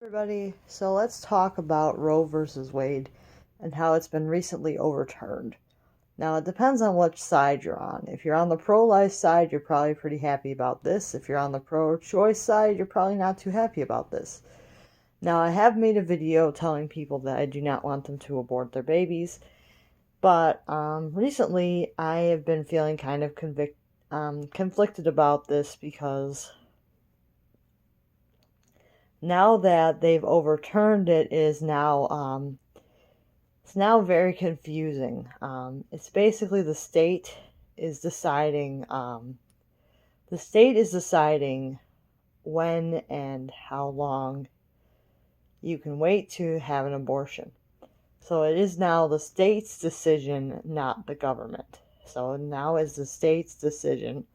Everybody, so let's talk about Roe versus Wade and how it's been recently overturned. Now, it depends on which side you're on. If you're on the pro-life side, you're probably pretty happy about this. If you're on the pro-choice side, you're probably not too happy about this. Now, I have made a video telling people that I do not want them to abort their babies, but recently I have been feeling kind of conflicted about this because now that they've overturned it is now it's now very confusing. It's basically the state is deciding when and how long you can wait to have an abortion. So it is now the state's decision, not the government. So now it's the state's decision.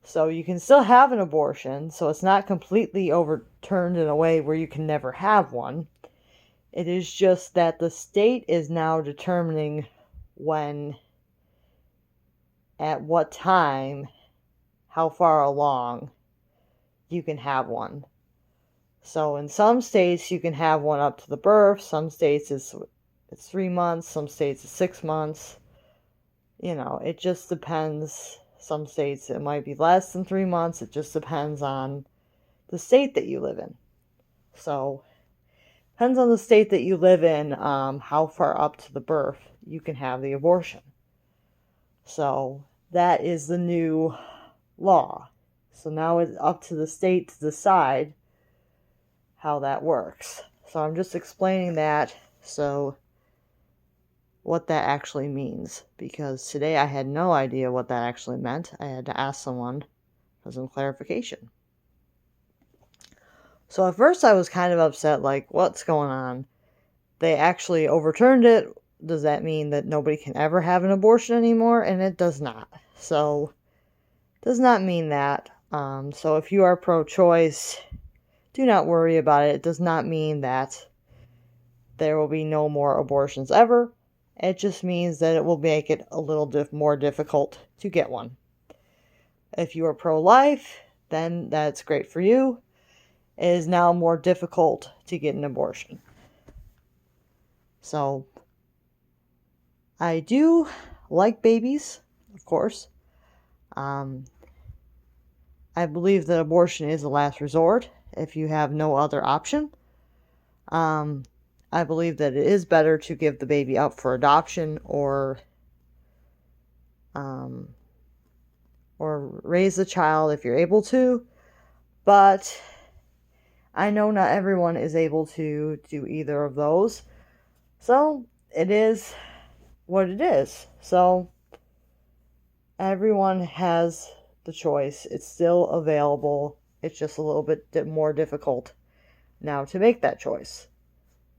So you can still have an abortion, so it's not completely overturned in a way where you can never have one. It is just that the state is now determining when, at what time, how far along you can have one. So in some states you can have one up to the birth, some states it's 3 months, some states it's 6 months. You know, it just depends. Some states it might be less than 3 months. It just depends on the state that you live in. So, depends on the state that you live in, how far up to the birth you can have the abortion. So, that is the new law. So now it's up to the state to decide how that works. So I'm just explaining that, so what that actually means, because today I had no idea what that actually meant. I had to ask someone for some clarification. So at first I was kind of upset, like, what's going on? They actually overturned it. Does that mean that nobody can ever have an abortion anymore? And it does not. So, it does not mean that. So if you are pro-choice, do not worry about it. It does not mean that there will be no more abortions ever. It just means that it will make it a little more difficult to get one. If you are pro-life, then that's great for you. It is now more difficult to get an abortion. So, I do like babies, of course. I believe that abortion is the last resort if you have no other option. I believe that it is better to give the baby up for adoption or raise the child if you're able to. But I know not everyone is able to do either of those. So it is what it is. So everyone has the choice. It's still available. It's just a little bit more difficult now to make that choice.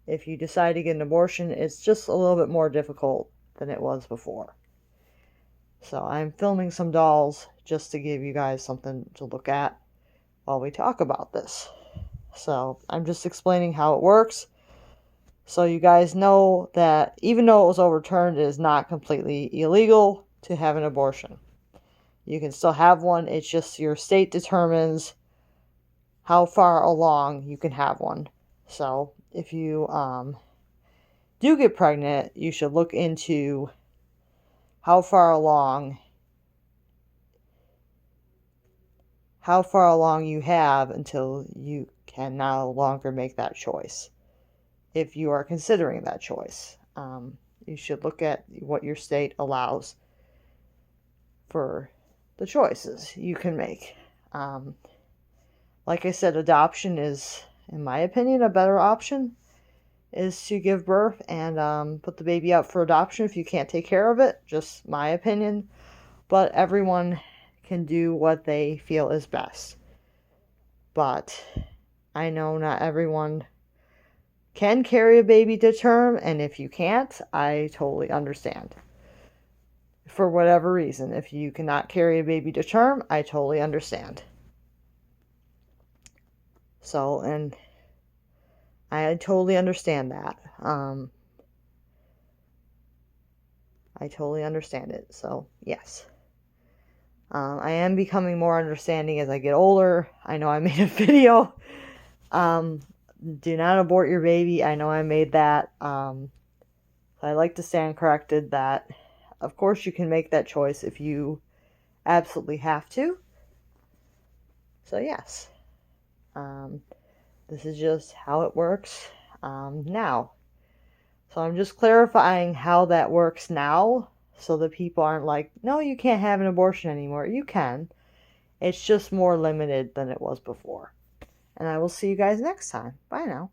If you decide to get an abortion, it's just a little bit more difficult than it was before. So I'm filming some dolls just to give you guys something to look at while we talk about this. So I'm just explaining how it works. So you guys know that even though it was overturned, it is not completely illegal to have an abortion. You can still have one. It's just your state determines how far along you can have one. So if you do get pregnant, you should look into how far along you have until you can no longer make that choice. If you are considering that choice, you should look at what your state allows for the choices you can make. Like I said, adoption is, in my opinion, a better option, is to give birth and put the baby up for adoption if you can't take care of it. Just my opinion. But everyone can do what they feel is best. But I know not everyone can carry a baby to term, and if you can't, I totally understand. For whatever reason, if you cannot carry a baby to term, I totally understand. So, and I totally understand that. I totally understand it. So, yes. I am becoming more understanding as I get older. I know I made a video do not abort your baby. I know I made that. I like to stand corrected that, of course, you can make that choice if you absolutely have to. So, yes, this is just how it works now. So, I'm just clarifying how that works now so that people aren't like, no, you can't have an abortion anymore. You can. It's just more limited than it was before. And I will see you guys next time. Bye now.